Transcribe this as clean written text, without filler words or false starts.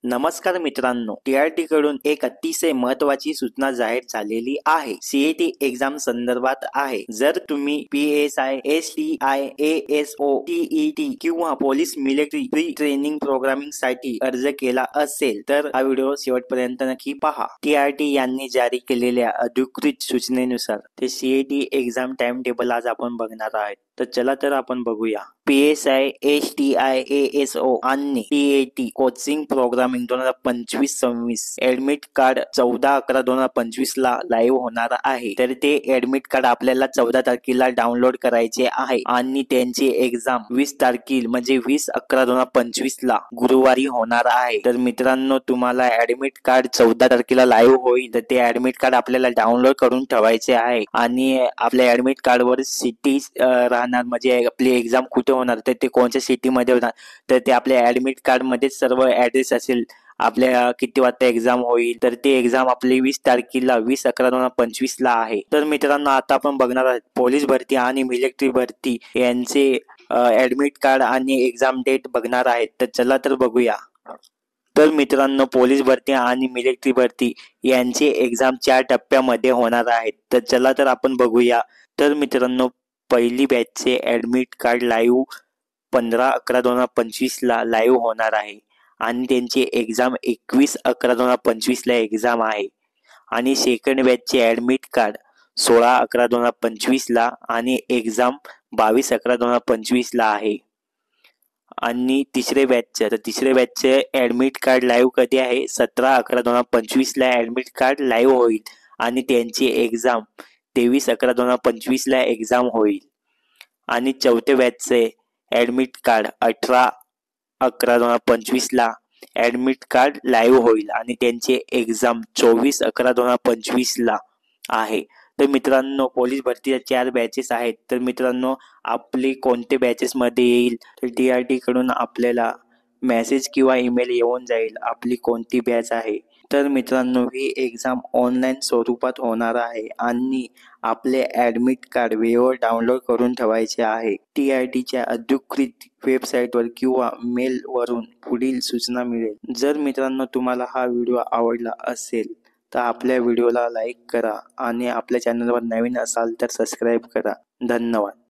नमस्कार मित्रांनो, टीआरटी कडून एक अतिशय महत्त्वाची सूचना जाहीर झालेली आहे. सीईटी एक्झाम संदर्भात आहे. जर तुम्ही PSI, STI, ASO, TET किंवा police military pre training programming साठी अर्ज केला असेल तर हा व्हिडिओ शेवटपर्यंत नक्की पहा. टीआरटी यांनी जारी केलेल्या अधिकृत सूचनेनुसार ते सीईटी एक्झाम टाइम टेबल आज आपण बघणार आहोत. तर चला तर आपण बघूया. PSI, STI, ASO आणि TET coaching programming 2025-26 admit card 14/11/2025 ला लाईव्ह होणार आहे. तर ते ऍडमिट कार्ड आपल्याला 14 तारखेला डाउनलोड करायचे आहे आणि त्यांची एक्झाम 20 तारखेला म्हणजे 20/11/2025 ला गुरुवारी होणार आहे. तर मित्रांनो, तुम्हाला ऍडमिट कार्ड 14 तारखेला लाईव्ह होईल. तर ते ऍडमिट कार्ड आपल्याला डाउनलोड करून ठेवायचे आहे आणि आपल्या ऍडमिट कार्ड वर सिटी राहणार, म्हणजे आपली एक्झाम कुठे होणार, तर ते कोणत्या सिटी मध्ये होणार, तर ते आपल्या ऍडमिट कार्ड मध्ये सर्व ऍड्रेस असेल. आपल्या किती वाजता एक्झाम होईल, तर ती एक्झाम आपली 20 तारखेला 20/11/2025 ला आहे. तर मित्रांनो, आता आपण बघणार आहोत पोलीस भरती आणि मिलिटरी भरती यांचे ऍडमिट कार्ड आणि एक्झाम डेट बघणार आहेत. तर चला तर बघूया. तर मित्रांनो, पोलीस भरती आणि मिलिटरी भरती यांची एक्झाम 4 टप्प्यामध्ये होणार आहेत. तर चला तर आपण बघूया. तर मित्रांनो, पहिली बॅचचे ऍडमिट कार्ड लाईव्ह 15/11/2025 ला लाईव्ह होणार आहे आणि त्यांची एक्झाम 21/11/2025 ला एक्झाम आहे. आणि सेकंड बॅचचे ऍडमिट कार्ड 16/11/2025 ला आणि एक्झाम 22/11/2025 ला आहे. आणि तिसरे बॅचचे ऍडमिट कार्ड लाईव्ह कधी आहे, 17/11/2025 ला ऍडमिट कार्ड लाईव्ह होईल आणि त्यांची एक्झाम 23/11/2025 ला एक्झाम होईल. आणि चौथ्या बॅचचे ऍडमिट कार्ड 18/11/2025 ला ऍडमिट कार्ड लाईव्ह होईल आणि त्यांची एक्झाम 24/11/2025 ला आहे. तर मित्रांनो, पोलीस भरतीच्या 4 बॅचेस आहेत. तर मित्रांनो, आपली कोणते बॅचेस मध्ये येईल, तर TRT कडून आपल्याला मेसेज किंवा ईमेल येऊन जाईल आपली कोणती बॅच आहे. तर मित्रांनो, ही एक्झाम ऑनलाईन स्वरूपात होणार आहे आणि आपले ऍडमिट कार्ड वेळेवर डाउनलोड करून ठेवायचे आहे. TRTच्या अधिकृत वेबसाईटवर किंवा मेल वरून पुढील सूचना मिळेल. जर मित्रांनो तुम्हाला हा व्हिडिओ आवडला असेल तर आपल्या व्हिडिओला लाईक करा आणि आपल्या चॅनलवर नवीन असाल तर सबस्क्राईब करा. धन्यवाद.